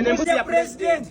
Embuzi ya president.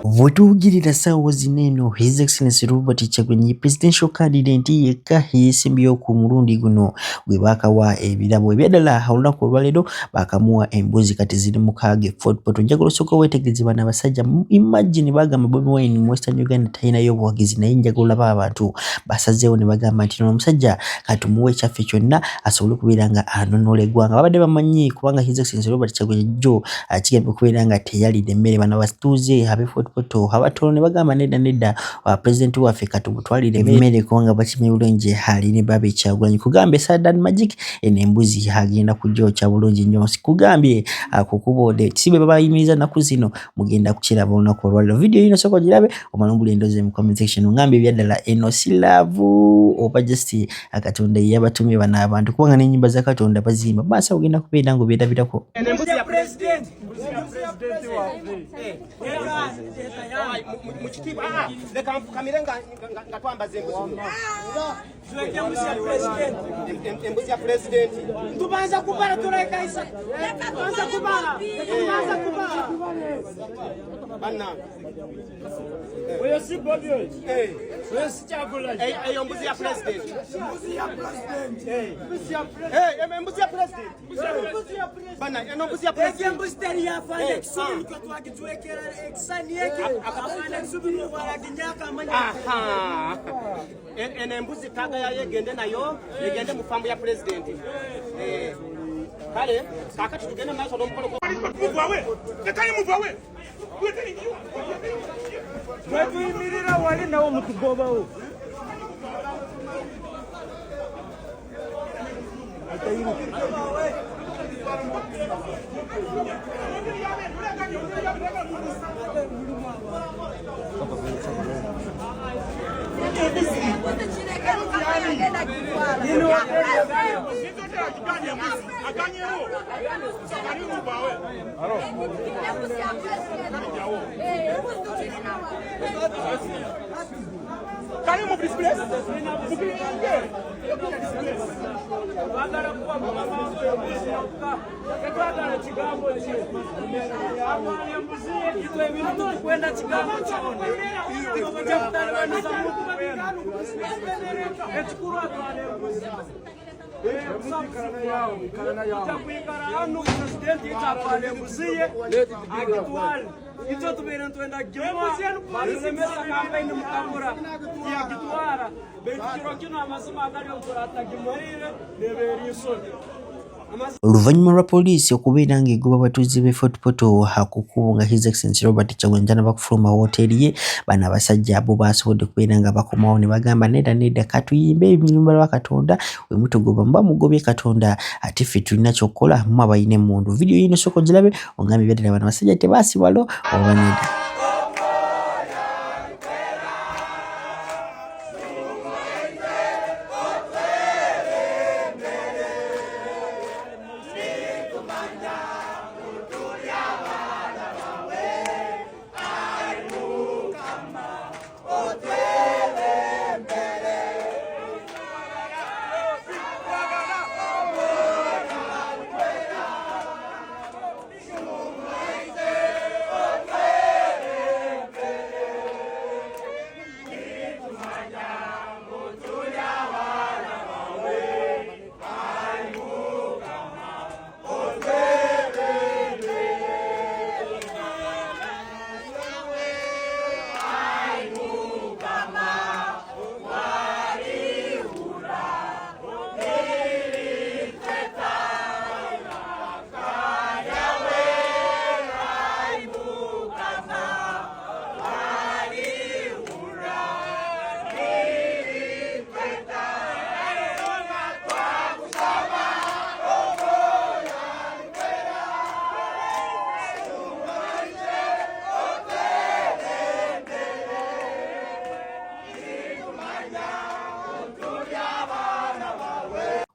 Bwetugirira ssaawa zino eno His Excellency Robert Kyagulanyi presidential candidate yekka yeesimbyewo ku mulundi guno gwe baakawa ebirabo ebyaddala olunaku olwaleero baakamuwa embuzi kati ziri mukaaga Fortportal. Njagala osooka weetegereze bano abasajja imagine bagamba Bobi Wine mu Western Uganda talinayo buwagizi naye njagala olaba abantu basazeewo ne bagamba nti omusajja katumuwe ekyaffe kyonna asobole okubeera nga anonola eggwanga. Babadde bamanyi kubanga His Excellency Robert Kyagulanyi jjo kigambye okubeera nga teyalidde emmere bano abatuuze ab'e Fortportal abatono ne bagamba nedda president waffe katumutwalire emmere kubanga bakimanyi bulungi ali ne Barbie Kyagulanyi kugambye Sadan Magic embuzi agenda kugyokya bulungi nnyo kugambye kukubode sibe babayimiriza naku zino mugenda kukiraba olunaku olwaliro. Video yino soko girabe omalungula endoze mu comment section ngambye ebyaddala eno silavu oba just akatonda yabatumye bana abantu kubanga n'ennyimba za katonda bazimba basa ogenda kubeera ngo byerabirako. Embuzi ya president. Embuzi ya president. Tubanza kubara tulaika isa. Tubanza kubara. Tubanza kubara. Bana. Oyo si Bobi Wine. Oyo si Kyagulanyi. Embuzi ya president. Embuzi ya president. Embuzi ya president. Embuzi ya president. Bana, embuzi ya president. Embuzi teri yafanya kisubiri kwa twakituwekera exani yake. Akafanya kisubiri kwa ginyaka amanya. Aha. Embuzi kaga yegende nayo, yegende mu fambu ya president. Kale, kakati tugende naso nomukolo ko. Muvawe. Tekali muvawe. Wetuyimirira wali nawo mutugobawo. Can you move this place? Itu tubera ntwenda gimwa lemesa campaign mukambura ya gitwara bekiro kino amazima agali okurata gimwarire neberiso. Oluvannyuma lwa poliisi okubeera ng'egoba abatuuze b'e Fortportal hakukubunga His Excellency Robert Kyagulanyi bakufuluma hoteri ye bano abasajja abo basobodde okubeera nga bakomawo ne bagamba nedda katuyimbe emirimo lwa Katonda we mutugoba mba mugobye Katonda ate ffe tulina kyokkola mu abayina emmundu. Video yino soko girabe ongambye byaddala bano abasajja tebaasibwalo oba nedda.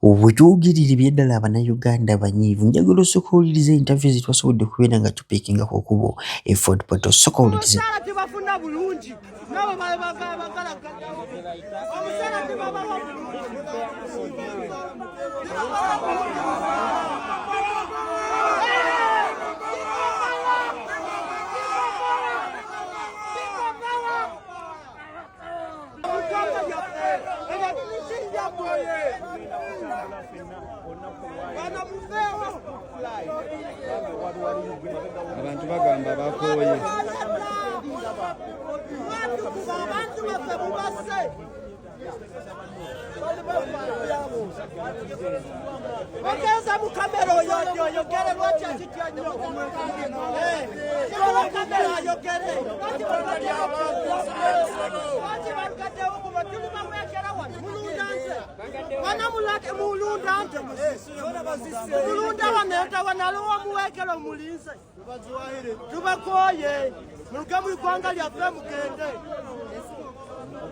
Obutugirira ebyeddala Abannayuganda banyiivu njagala osooka owuliriza interview ze twasobodde okubeera nga tupiikingako okubo e Fortportal sooka owuliriza. Tebafuna bulungi nabo bagala omusana abantu bagamba bakoye Wakeza mukamera yogere lwaki akitya nnyo kirola kamera yogere lwaki bagaddewo muba tuli bamwekera wano mulunda nze wana mulake mulunda nze mulunda waneeta wanalowa muwekera omulinze tubakoye muluke mu iggwanga lyaffe mugende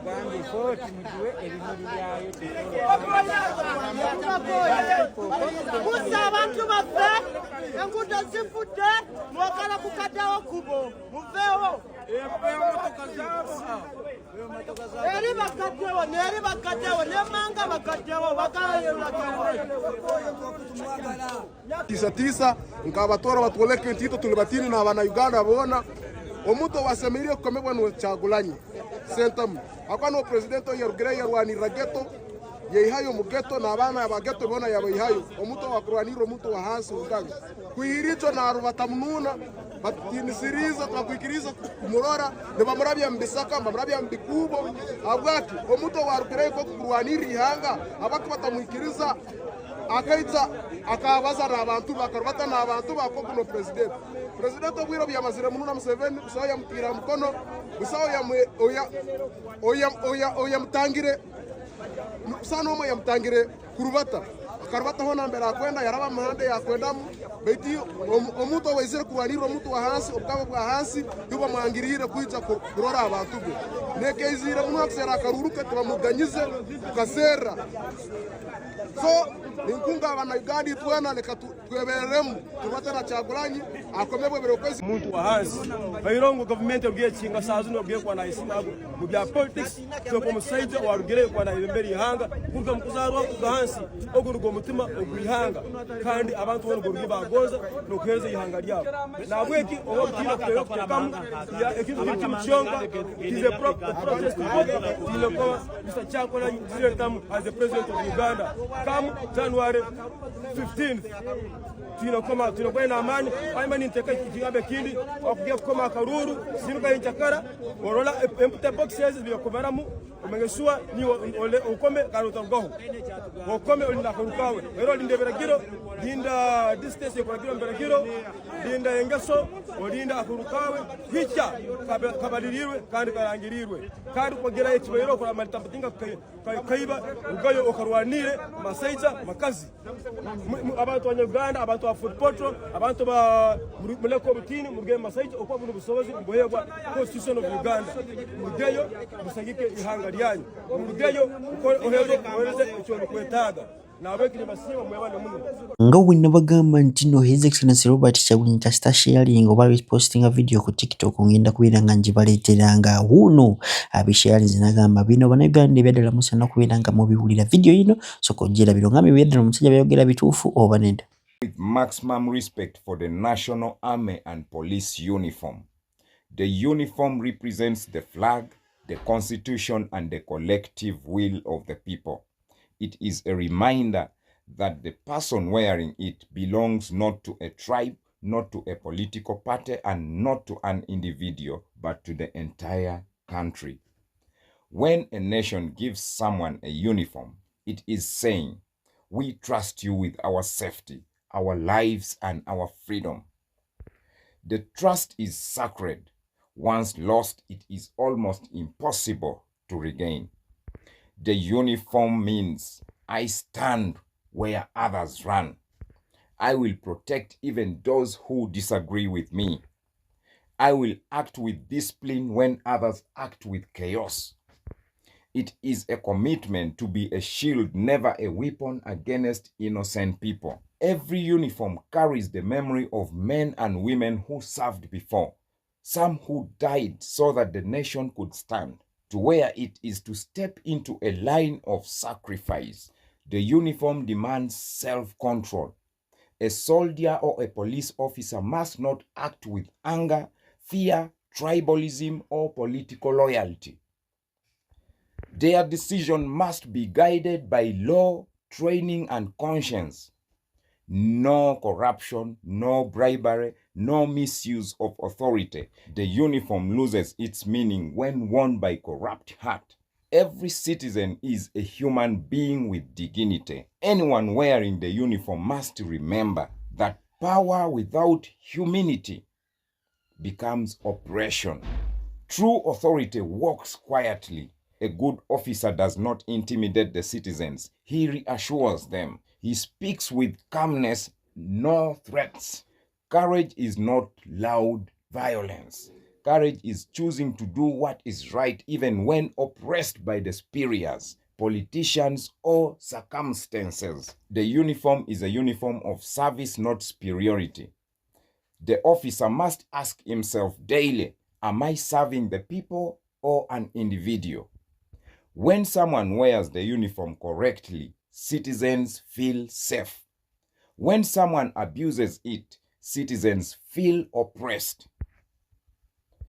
Bambi foti mutuwe ebimuli byayo musa abantu baffe enguudo zifudde mwagala kukaddawo kubo muveewo eri bagaddewo nemanga bagaddewo tisa nkabatora batwoleke ntito tulibatini na abana Uganda bona omuntu wasemerie kukomebwa no Kyagulanyi sentamu akwano president yarugire yarwanira geto yehayo mugeto na abana abageto bona yabayihayo omuntu wakurwanira omuntu wa hansi ugaga kuhiricho na rubatamununa batinisiriza twakwikiriza kumurora ne bamurabya mbisaka bamurabya mbikubo abwati omuntu warugire ko kurwanira ihanga abako batamwikiriza akaitsa akabaza na abantu bakarubata na abantu bako kuno president obwiro byamazire mununa Museveni usaho yamutira mukono usaho oya mutangire usano omo yamutangire kurubata akarubata ho nambere akwenda yaraba mahande yakwendamu beti omuntu wezire kurwanira omuntu wa hansi obwabo bwa hansi yuba mwangirire kuitsa kurora abantu be nekezire munwa kusera akaruruke tubamuganyize ukasera so ninkunga abana Uganda twana leka twebereremu tubata na Kyagulanyi akomebwe birokwezi muntu wa hansi bayirongo government ogiye kinga sazuno ogiye kwa na isimago mu bya politics so ko musaije warugire kwa na ibemberi ihanga kurga mukuzarwa ku hansi ogurugo mutima ogwihanga kandi abantu bono gorugi bagoza no kweza ihanga lyabo nabweki owo kino kwero kukamu ya ekitu kimchonga is a protest dilo ko Mr. Kyagulanyi term as the president of Uganda come January 15th tunakwenda amani aimani nteka kigambe kindi okugiye kukoma akaruru sinuka inchakara orola empty boxes byokomeramu umengesua ni ukome karutangoho ukome olinda kurukawe ero linde beragiro linda distance yokuragiro beragiro linda engeso olinda akurukawe hicha kabalirirwe kandi karangirirwe kandi kugira ekibero kora malitampatinga kaiba ugayo okarwanire masaija makazi abantu wa Uganda abantu wa Fortportal abantu ba muleko butini muge masaija okwa bunu busobozi mboyegwa constitution of Uganda mugeyo musagike ihanga lyanyu mugeyo ohereze icyo kwetaga nga bwina bagamba nti no His Excellency Robert Kyagulanyi kasita sharing oba posting a video ku TikTok ngenda kubeera nga njibaleeteranga wuno abisharing zinagamba bino bana Uganda ebyadala musana kubeera nga mubiwulira video yino soko jera birongamye ebyadala musajja byogera bituufu oba nedda. With maximum respect for the National Army and Police uniform. The uniform represents the flag, the constitution, and the collective will of the people. It is a reminder that the person wearing it belongs not to a tribe, not to a political party, and not to an individual, but to the entire country. When a nation gives someone a uniform, it is saying, we trust you with our safety, our lives, and our freedom. The trust is sacred. Once lost, it is almost impossible to regain. The uniform means I stand where others run. I will protect even those who disagree with me. I will act with discipline when others act with chaos. It is a commitment to be a shield, never a weapon against innocent people. Every uniform carries the memory of men and women who served before, some who died so that the nation could stand. To wear it is to step into a line of sacrifice. The uniform demands self-control. A soldier or a police officer must not act with anger, fear, tribalism, or political loyalty. Their decision must be guided by law, training, and conscience. No corruption, no bribery, no misuse of authority. The uniform loses its meaning when worn by corrupt heart. Every citizen is a human being with dignity. Anyone wearing the uniform must remember that power without humility becomes oppression. True authority walks quietly. A good officer does not intimidate the citizens. He reassures them. He speaks with calmness, no threats. Courage is not loud violence. Courage is choosing to do what is right even when oppressed by the superiors, politicians, or circumstances. The uniform is a uniform of service, not superiority. The officer must ask himself daily, am I serving the people or an individual? When someone wears the uniform correctly, citizens feel safe. When someone abuses it, citizens feel oppressed.